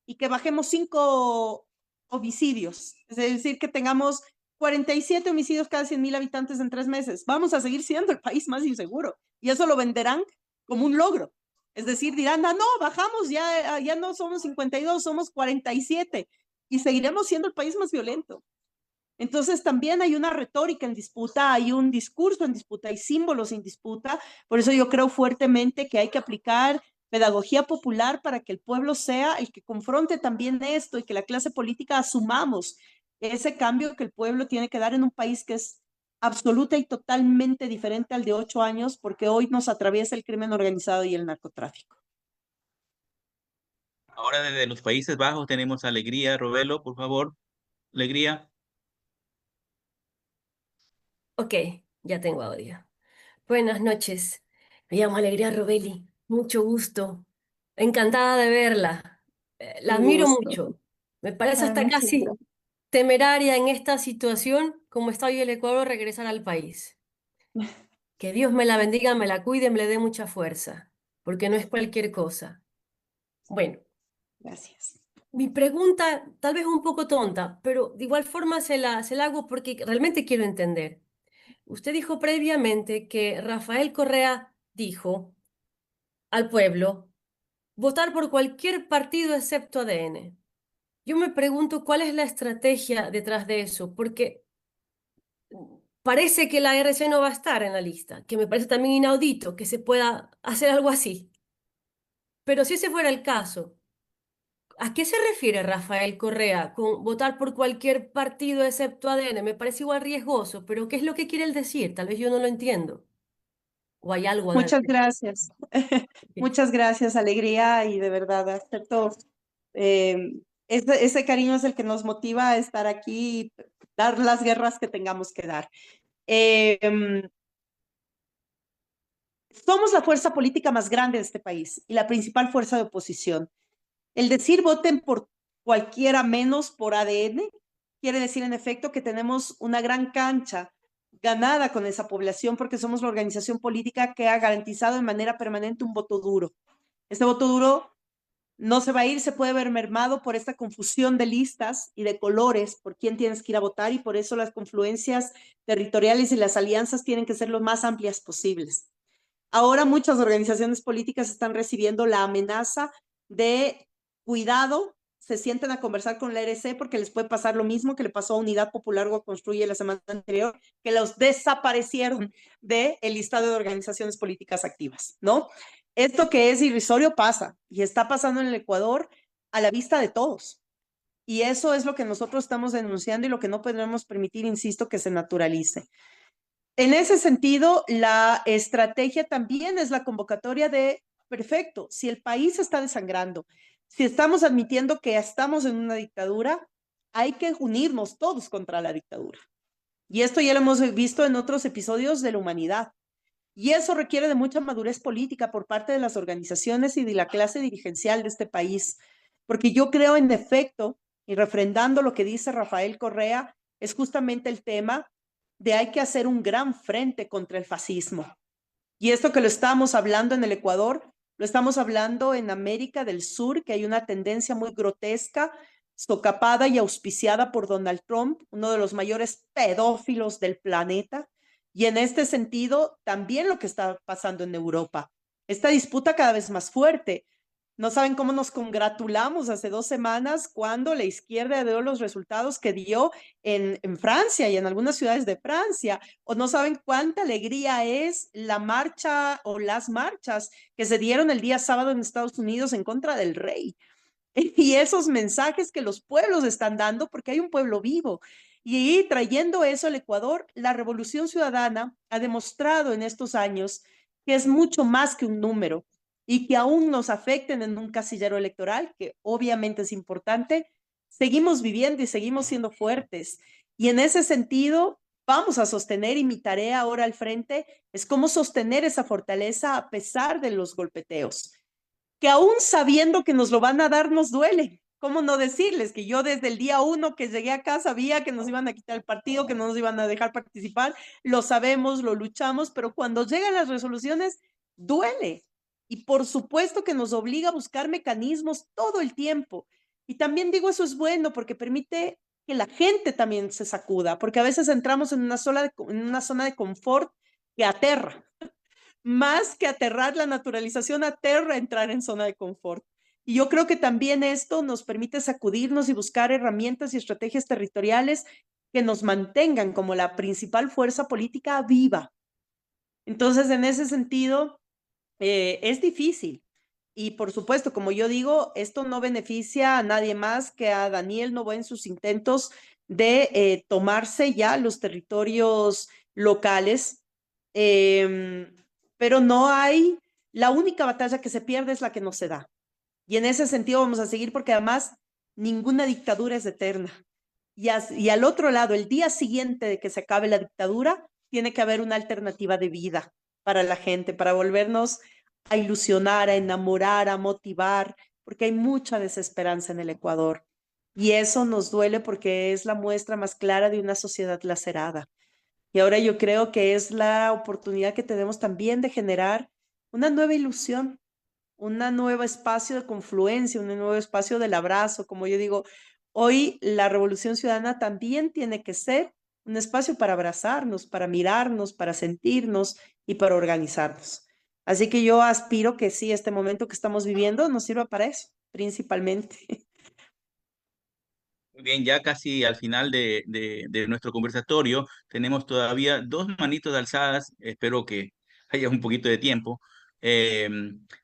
y que bajemos 5 homicidios, es decir, que tengamos 47 homicidios cada 100.000 habitantes en 3 meses. Vamos a seguir siendo el país más inseguro y eso lo venderán como un logro. Es decir, dirán, no, bajamos, ya no somos 52, somos 47 y seguiremos siendo el país más violento. Entonces también hay una retórica en disputa, hay un discurso en disputa, hay símbolos en disputa. Por eso yo creo fuertemente que hay que aplicar pedagogía popular para que el pueblo sea el que confronte también esto y que la clase política asumamos ese cambio que el pueblo tiene que dar en un país que es absoluta y totalmente diferente al de 8 años, porque hoy nos atraviesa el crimen organizado y el narcotráfico. Ahora desde los Países Bajos tenemos a Alegría Robelo, por favor. Alegría. Ok, ya tengo audio. Buenas noches. Me llamo Alegría Robelli. Mucho gusto. Encantada de verla. La Un admiro gusto. mucho. Me parece hasta Muchas casi gracias. temeraria en esta situación, como está hoy el Ecuador, regresar al país. Que Dios me la bendiga, me la cuide, me le dé mucha fuerza, porque no es cualquier cosa. Bueno, Gracias. mi pregunta tal vez un poco tonta, pero de igual forma se la hago porque realmente quiero entender. Usted dijo previamente que Rafael Correa dijo al pueblo votar por cualquier partido excepto ADN. Yo me pregunto cuál es la estrategia detrás de eso, porque parece que la RC no va a estar en la lista, que me parece también inaudito que se pueda hacer algo así. Pero si ese fuera el caso, ¿a qué se refiere Rafael Correa con votar por cualquier partido excepto ADN? Me parece igual riesgoso, pero ¿qué es lo que quiere él decir? Tal vez yo no lo entiendo. ¿O hay algo de... Muchas gracias. Muchas gracias, Alegría, y de verdad acepto. Ese cariño es el que nos motiva a estar aquí y dar las guerras que tengamos que dar. Somos la fuerza política más grande de este país y la principal fuerza de oposición. El decir voten por cualquiera menos por ADN quiere decir en efecto que tenemos una gran cancha ganada con esa población porque somos la organización política que ha garantizado de manera permanente un voto duro. Este voto duro no se va a ir, se puede ver mermado por esta confusión de listas y de colores, por quién tienes que ir a votar, y por eso las confluencias territoriales y las alianzas tienen que ser lo más amplias posibles. Ahora muchas organizaciones políticas están recibiendo la amenaza de cuidado, se sienten a conversar con la RC porque les puede pasar lo mismo que le pasó a Unidad Popular o Construye la semana anterior, que los desaparecieron del listado de organizaciones políticas activas, ¿no? Esto que es irrisorio pasa y está pasando en el Ecuador a la vista de todos. Y eso es lo que nosotros estamos denunciando y lo que no podemos permitir, insisto, que se naturalice. En ese sentido, la estrategia también es la convocatoria de, perfecto, si el país está desangrando, si estamos admitiendo que estamos en una dictadura, hay que unirnos todos contra la dictadura. Y esto ya lo hemos visto en otros episodios de la humanidad. Y eso requiere de mucha madurez política por parte de las organizaciones y de la clase dirigencial de este país. Porque yo creo en efecto, y refrendando lo que dice Rafael Correa, es justamente el tema de hay que hacer un gran frente contra el fascismo. Y esto que lo estamos hablando en el Ecuador, lo estamos hablando en América del Sur, que hay una tendencia muy grotesca, socapada y auspiciada por Donald Trump, uno de los mayores pedófilos del planeta. Y en este sentido, también lo que está pasando en Europa. Esta disputa cada vez más fuerte. No saben cómo nos congratulamos hace 2 semanas cuando la izquierda dio los resultados que dio en Francia y en algunas ciudades de Francia, o no saben cuánta alegría es la marcha o las marchas que se dieron el día sábado en Estados Unidos en contra del rey. Y esos mensajes que los pueblos están dando, porque hay un pueblo vivo. Y trayendo eso al Ecuador, la Revolución Ciudadana ha demostrado en estos años que es mucho más que un número y que aún nos afecten en un casillero electoral, que obviamente es importante, seguimos viviendo y seguimos siendo fuertes. Y en ese sentido, vamos a sostener, y mi tarea ahora al frente es cómo sostener esa fortaleza a pesar de los golpeteos. que aún sabiendo que nos lo van a dar, nos duele. ¿Cómo no decirles que yo desde el día 1 que llegué acá sabía que nos iban a quitar el partido, que no nos iban a dejar participar? Lo sabemos, lo luchamos, pero cuando llegan las resoluciones, duele. Y por supuesto que nos obliga a buscar mecanismos todo el tiempo. Y también digo, eso es bueno porque permite que la gente también se sacuda, porque a veces entramos en una zona de confort que aterra. Más que aterrar, la naturalización aterra entrar en zona de confort. Y yo creo que también esto nos permite sacudirnos y buscar herramientas y estrategias territoriales que nos mantengan como la principal fuerza política viva. Entonces, en ese sentido, es difícil. Y por supuesto, como yo digo, esto no beneficia a nadie más que a Daniel Noboa en sus intentos de tomarse ya los territorios locales. Pero no hay, la única batalla que se pierde es la que no se da. Y en ese sentido vamos a seguir porque además ninguna dictadura es eterna. Y al otro lado, el día siguiente de que se acabe la dictadura, tiene que haber una alternativa de vida para la gente, para volvernos a ilusionar, a enamorar, a motivar, porque hay mucha desesperanza en el Ecuador. Y eso nos duele porque es la muestra más clara de una sociedad lacerada. Y ahora yo creo que es la oportunidad que tenemos también de generar una nueva ilusión, un nuevo espacio de confluencia, un nuevo espacio del abrazo. Como yo digo, hoy la Revolución Ciudadana también tiene que ser un espacio para abrazarnos, para mirarnos, para sentirnos y para organizarnos. Así que yo aspiro que sí, este momento que estamos viviendo nos sirva para eso, principalmente. Muy bien, ya casi al final de nuestro conversatorio, tenemos todavía dos manitos alzadas, espero que haya un poquito de tiempo. Eh,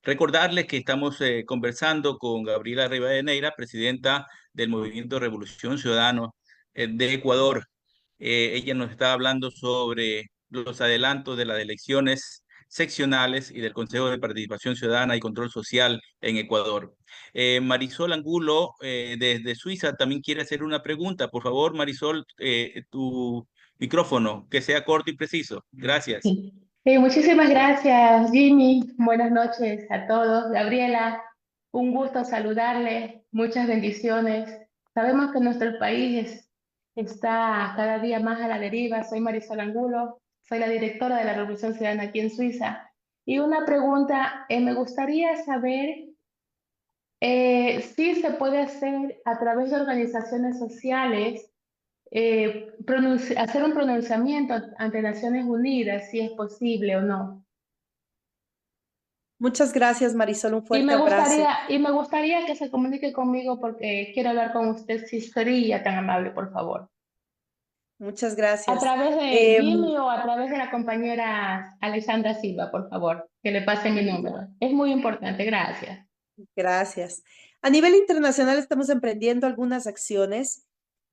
Recordarles que estamos conversando con Gabriela Rivadeneira, presidenta del Movimiento Revolución Ciudadana de Ecuador. Ella nos está hablando sobre los adelantos de las elecciones seccionales y del Consejo de Participación Ciudadana y Control Social en Ecuador. Marisol Angulo, desde Suiza, también quiere hacer una pregunta. Por favor, Marisol, tu micrófono, que sea corto y preciso. Gracias. Sí. Muchísimas gracias, Jimmy. Buenas noches a todos. Gabriela, un gusto saludarles. Muchas bendiciones. Sabemos que nuestro país está cada día más a la deriva. Soy Marisol Angulo, soy la directora de la Revolución Ciudadana aquí en Suiza. Y una pregunta, me gustaría saber si se puede hacer a través de organizaciones sociales hacer un pronunciamiento ante Naciones Unidas, si es posible o no. Muchas gracias, Marisol. Un fuerte abrazo. Y me gustaría que se comunique conmigo porque quiero hablar con usted, si sería tan amable, por favor. Muchas A gracias. través de Jimmy o a través de la compañera Alexandra Silva, por favor, que le pase mi número. Es muy importante, gracias. Gracias. A nivel internacional estamos emprendiendo algunas acciones.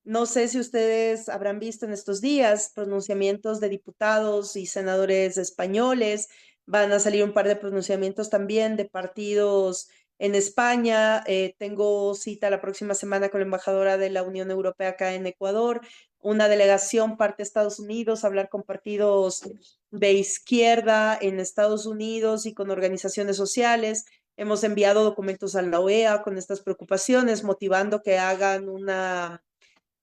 No sé si ustedes habrán visto en estos días pronunciamientos de diputados y senadores españoles. Van a salir un par de pronunciamientos también de partidos en España. Tengo cita la próxima semana con la embajadora de la Unión Europea acá en Ecuador. Una delegación parte a Estados Unidos a hablar con partidos de izquierda en Estados Unidos y con organizaciones sociales. Hemos enviado documentos a la OEA con estas preocupaciones, motivando que hagan una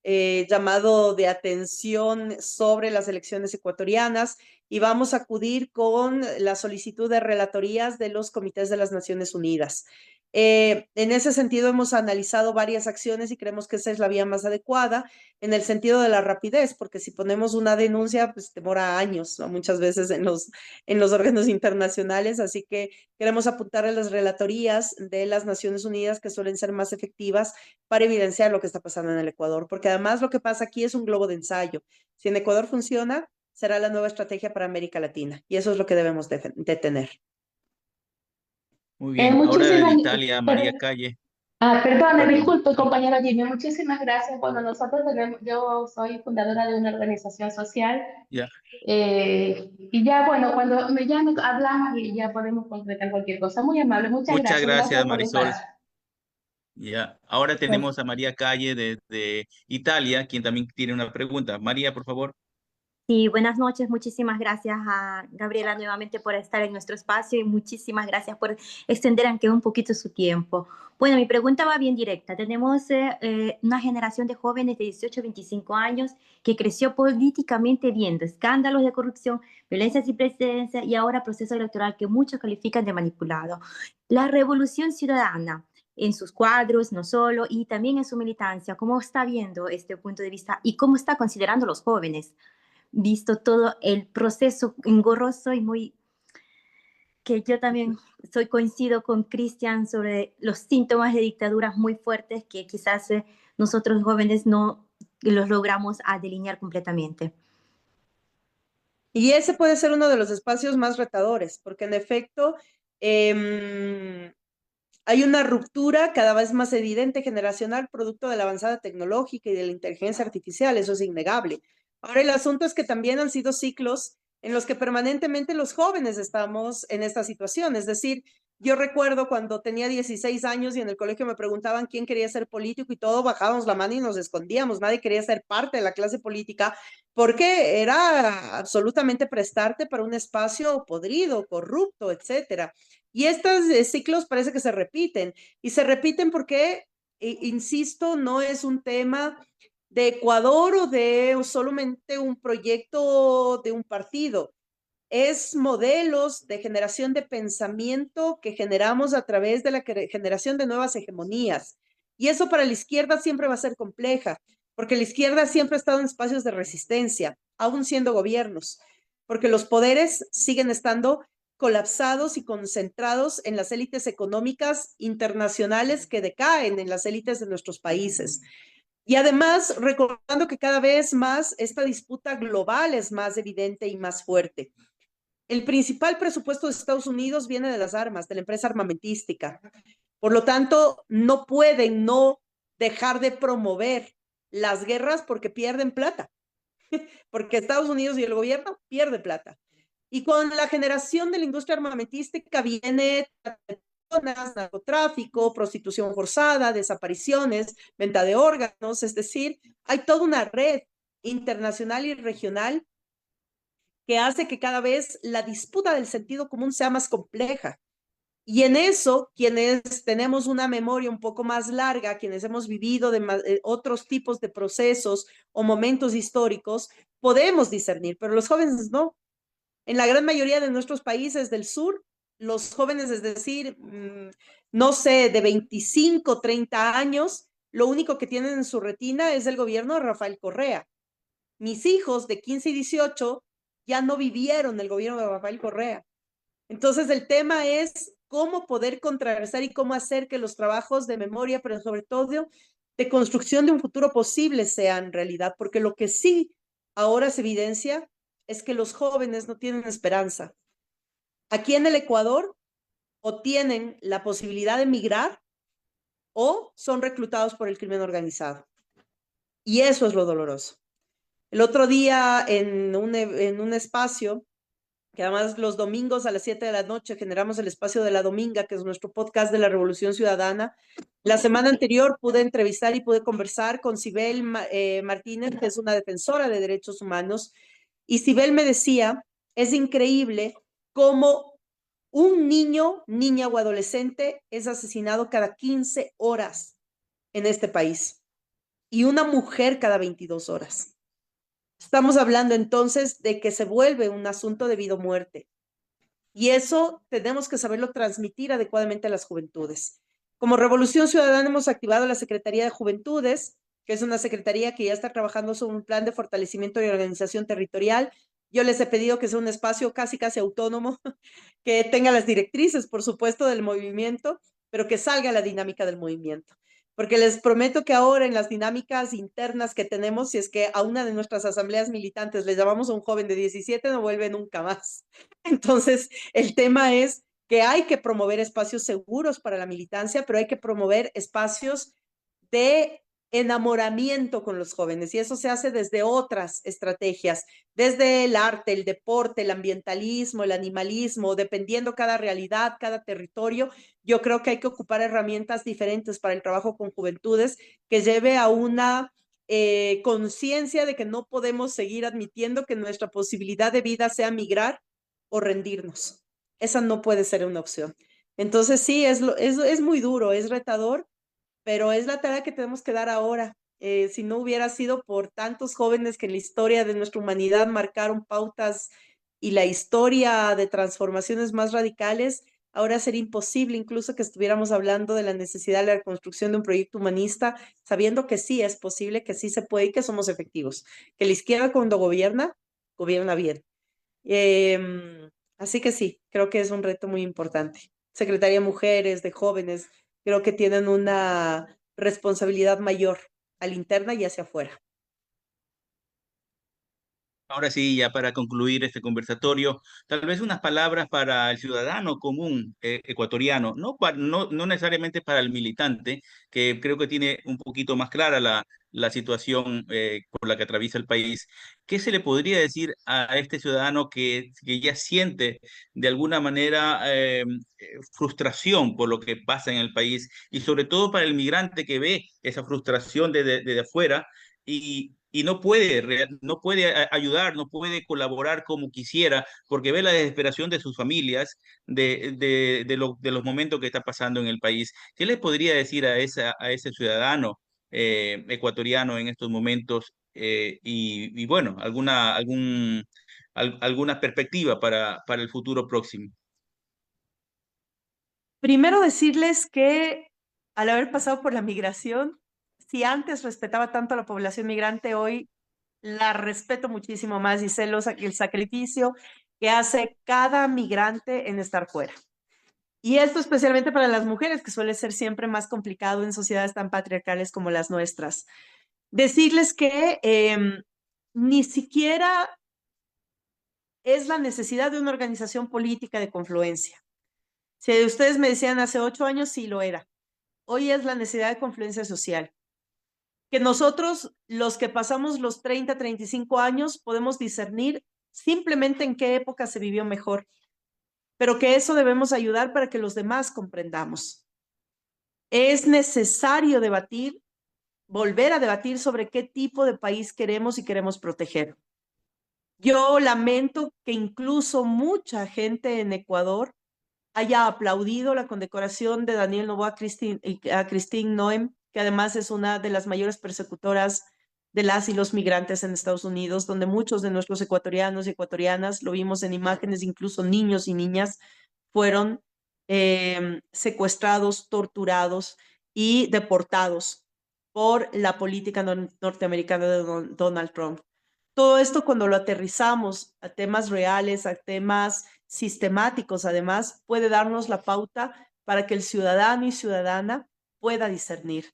llamado de atención sobre las elecciones ecuatorianas y vamos a acudir con la solicitud de relatorías de los comités de las Naciones Unidas. En ese sentido hemos analizado varias acciones y creemos que esa es la vía más adecuada en el sentido de la rapidez, porque si ponemos una denuncia, pues demora años, ¿no? Muchas veces en los órganos internacionales, así que queremos apuntar a las relatorías de las Naciones Unidas que suelen ser más efectivas para evidenciar lo que está pasando en el Ecuador, porque además lo que pasa aquí es un globo de ensayo. Si en Ecuador funciona, será la nueva estrategia para América Latina y eso es lo que debemos de tener. Muy bien, ahora de Italia, María Calle. Perdone, disculpe, compañero Jimmy, muchísimas gracias. Bueno, yo soy fundadora de una organización social. Ya. Y ya, bueno, cuando me llamen, hablamos y ya podemos concretar cualquier cosa. Muy amable, muchas Muchas gracias, Marisol. Por estar. Ya, ahora tenemos a María Calle desde Italia, quien también tiene una pregunta. María, por favor. Sí, buenas noches. Muchísimas gracias a Gabriela nuevamente por estar en nuestro espacio y muchísimas gracias por extender aunque un poquito su tiempo. Bueno, mi pregunta va bien directa. Tenemos una generación de jóvenes de 18 a 25 años que creció políticamente viendo escándalos de corrupción, violencia sin precedentes y ahora proceso electoral que muchos califican de manipulado. La revolución ciudadana en sus cuadros, no solo, y también en su militancia, ¿cómo está viendo este punto de vista y cómo está considerando los jóvenes? Visto todo el proceso engorroso y muy que yo también coincido con Cristian sobre los síntomas de dictaduras muy fuertes que quizás nosotros jóvenes no los logramos a delinear completamente. Y ese puede ser uno de los espacios más retadores, porque en efecto hay una ruptura cada vez más evidente generacional producto de la avanzada tecnológica y de la inteligencia artificial, eso es innegable. Ahora el asunto es que también han sido ciclos en los que permanentemente los jóvenes estamos en esta situación, es decir, yo recuerdo cuando tenía 16 años y en el colegio me preguntaban quién quería ser político y todo bajábamos la mano y nos escondíamos, nadie quería ser parte de la clase política porque era absolutamente prestarte para un espacio podrido, corrupto, etcétera. Y estos ciclos parece que se repiten, y se repiten porque, insisto, no es un tema de Ecuador o de solamente un proyecto de un partido. Es modelos de generación de pensamiento que generamos a través de la generación de nuevas hegemonías. Y eso para la izquierda siempre va a ser compleja, porque la izquierda siempre ha estado en espacios de resistencia, aún siendo gobiernos, porque los poderes siguen estando colapsados y concentrados en las élites económicas internacionales que decaen en las élites de nuestros países. Y además, recordando que cada vez más esta disputa global es más evidente y más fuerte. El principal presupuesto de Estados Unidos viene de las armas, de la empresa armamentística. Por lo tanto, no pueden no dejar de promover las guerras porque pierden plata, porque Estados Unidos y el gobierno pierden plata. Y con la generación de la industria armamentística viene narcotráfico, prostitución forzada, desapariciones, venta de órganos, es decir, hay toda una red internacional y regional que hace que cada vez la disputa del sentido común sea más compleja. Y en eso, quienes tenemos una memoria un poco más larga, quienes hemos vivido otros tipos de procesos o momentos históricos, podemos discernir, pero los jóvenes no. En la gran mayoría de nuestros países del sur, los jóvenes, es decir, no sé, de 25, 30 años, lo único que tienen en su retina es el gobierno de Rafael Correa. Mis hijos de 15 y 18 ya no vivieron el gobierno de Rafael Correa. Entonces el tema es cómo poder contrarrestar y cómo hacer que los trabajos de memoria, pero sobre todo de construcción de un futuro posible sean realidad, porque lo que sí ahora se evidencia es que los jóvenes no tienen esperanza. Aquí en el Ecuador o tienen la posibilidad de emigrar o son reclutados por el crimen organizado. Y eso es lo doloroso. El otro día en un espacio, que además los domingos a las 7 de la noche generamos el espacio de la Dominga, que es nuestro podcast de la Revolución Ciudadana. La semana anterior pude entrevistar y pude conversar con Sibel Martínez, que es una defensora de derechos humanos, y Sibel me decía, es increíble cómo un niño, niña o adolescente es asesinado cada 15 horas en este país y una mujer cada 22 horas. Estamos hablando entonces de que se vuelve un asunto de vida o muerte. Y eso tenemos que saberlo transmitir adecuadamente a las juventudes. Como Revolución Ciudadana hemos activado la Secretaría de Juventudes, que es una secretaría que ya está trabajando sobre un plan de fortalecimiento y organización territorial. Yo les he pedido que sea un espacio casi autónomo, que tenga las directrices, por supuesto, del movimiento, pero que salga la dinámica del movimiento. Porque les prometo que ahora en las dinámicas internas que tenemos, si es que a una de nuestras asambleas militantes le llamamos a un joven de 17, no vuelve nunca más. Entonces, el tema es que hay que promover espacios seguros para la militancia, pero hay que promover espacios de enamoramiento con los jóvenes, y eso se hace desde otras estrategias, desde el arte, el deporte, el ambientalismo, el animalismo, dependiendo cada realidad, cada territorio. Yo creo que hay que ocupar herramientas diferentes para el trabajo con juventudes que lleve a una conciencia de que no podemos seguir admitiendo que nuestra posibilidad de vida sea migrar o rendirnos. Esa no puede ser una opción. Entonces sí, es muy duro, es retador, pero es la tarea que tenemos que dar ahora. Si no hubiera sido por tantos jóvenes que en la historia de nuestra humanidad marcaron pautas y la historia de transformaciones más radicales, ahora sería imposible incluso que estuviéramos hablando de la necesidad de la construcción de un proyecto humanista, sabiendo que sí es posible, que sí se puede y que somos efectivos. Que la izquierda cuando gobierna, gobierna bien. Así que sí, creo que es un reto muy importante. Secretaría de Mujeres, de jóvenes, creo que tienen una responsabilidad mayor a la interna y hacia afuera. Ahora sí, ya para concluir este conversatorio, tal vez unas palabras para el ciudadano común ecuatoriano, no necesariamente para el militante, que creo que tiene un poquito más clara la situación por la que atraviesa el país. ¿Qué se le podría decir a este ciudadano que ya siente de alguna manera frustración por lo que pasa en el país y sobre todo para el migrante que ve esa frustración desde afuera? Y no puede ayudar, no puede colaborar como quisiera, porque ve la desesperación de sus familias, de los momentos que está pasando en el país. ¿Qué le podría decir a ese ciudadano ecuatoriano en estos momentos? Y bueno, alguna perspectiva para el futuro próximo. Primero decirles que al haber pasado por la migración, si antes respetaba tanto a la población migrante, hoy la respeto muchísimo más y sé el sacrificio que hace cada migrante en estar fuera. Y esto especialmente para las mujeres, que suele ser siempre más complicado en sociedades tan patriarcales como las nuestras. Decirles que ni siquiera es la necesidad de una organización política de confluencia. Si ustedes me decían hace 8 años, sí lo era. Hoy es la necesidad de confluencia social. Que nosotros, los que pasamos los 30, 35 años, podemos discernir simplemente en qué época se vivió mejor, pero que eso debemos ayudar para que los demás comprendamos. Es necesario debatir, volver a debatir sobre qué tipo de país queremos y queremos proteger. Yo lamento que incluso mucha gente en Ecuador haya aplaudido la condecoración de Daniel Noboa a Christine Noem, que además es una de las mayores persecutoras de las y los migrantes en Estados Unidos, donde muchos de nuestros ecuatorianos y ecuatorianas, lo vimos en imágenes, incluso niños y niñas, fueron secuestrados, torturados y deportados por la política norteamericana de Donald Trump. Todo esto cuando lo aterrizamos a temas reales, a temas sistemáticos, además, puede darnos la pauta para que el ciudadano y ciudadana pueda discernir.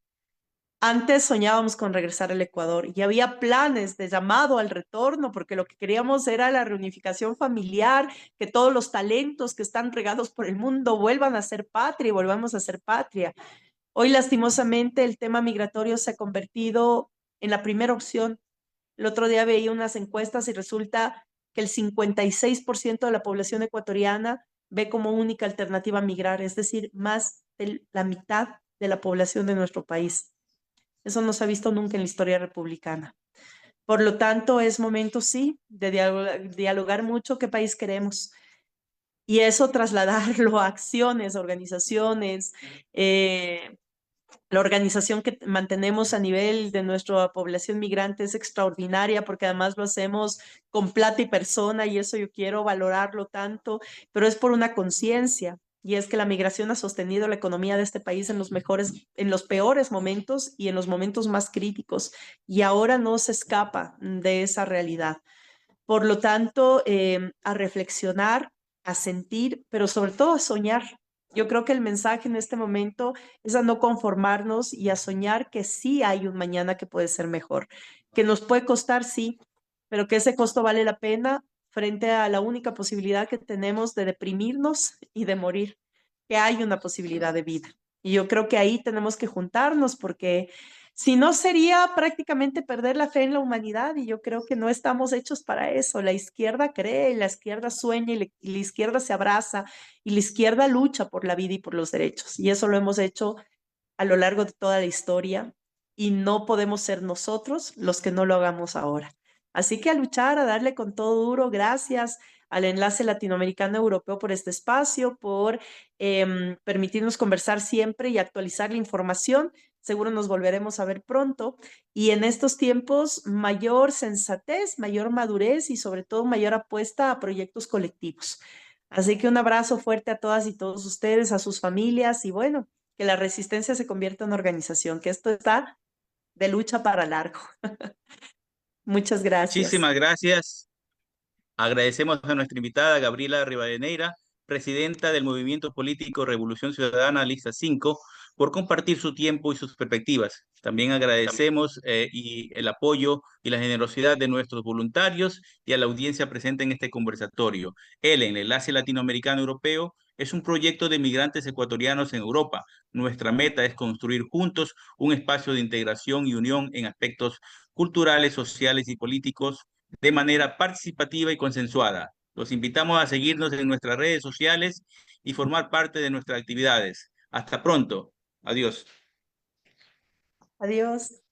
Antes soñábamos con regresar al Ecuador y había planes de llamado al retorno porque lo que queríamos era la reunificación familiar, que todos los talentos que están regados por el mundo vuelvan a ser patria y volvamos a ser patria. Hoy, lastimosamente, el tema migratorio se ha convertido en la primera opción. El otro día veía unas encuestas y resulta que el 56% de la población ecuatoriana ve como única alternativa migrar, es decir, más de la mitad de la población de nuestro país. Eso no se ha visto nunca en la historia republicana. Por lo tanto, es momento, sí, de dialogar mucho qué país queremos. Y eso trasladarlo a acciones, organizaciones, la organización que mantenemos a nivel de nuestra población migrante es extraordinaria porque además lo hacemos con plata y persona y eso yo quiero valorarlo tanto, pero es por una conciencia y es que la migración ha sostenido la economía de este país en los peores momentos y en los momentos más críticos y ahora no se escapa de esa realidad. Por lo tanto, a reflexionar, a sentir, pero sobre todo a soñar. Yo creo que el mensaje en este momento es a no conformarnos y a soñar que sí hay un mañana que puede ser mejor, que nos puede costar, sí, pero que ese costo vale la pena frente a la única posibilidad que tenemos de deprimirnos y de morir, que hay una posibilidad de vida. Y yo creo que ahí tenemos que juntarnos porque si no sería prácticamente perder la fe en la humanidad y yo creo que no estamos hechos para eso. La izquierda cree, la izquierda sueña y la izquierda se abraza y la izquierda lucha por la vida y por los derechos. Y eso lo hemos hecho a lo largo de toda la historia y no podemos ser nosotros los que no lo hagamos ahora. Así que a luchar, a darle con todo duro. Gracias al Enlace Latinoamericano Europeo por este espacio, por permitirnos conversar siempre y actualizar la información. Seguro nos volveremos a ver pronto. Y en estos tiempos, mayor sensatez, mayor madurez y sobre todo mayor apuesta a proyectos colectivos. Así que un abrazo fuerte a todas y todos ustedes, a sus familias y bueno, que la resistencia se convierta en organización, que esto está de lucha para largo. Muchas gracias. Muchísimas gracias. Agradecemos a nuestra invitada Gabriela Rivadeneira, presidenta del Movimiento Político Revolución Ciudadana Lista 5, por compartir su tiempo y sus perspectivas. También agradecemos y el apoyo y la generosidad de nuestros voluntarios y a la audiencia presente en este conversatorio. El Enlace Latinoamericano Europeo es un proyecto de migrantes ecuatorianos en Europa. Nuestra meta es construir juntos un espacio de integración y unión en aspectos culturales, sociales y políticos de manera participativa y consensuada. Los invitamos a seguirnos en nuestras redes sociales y formar parte de nuestras actividades. Hasta pronto. Adiós. Adiós.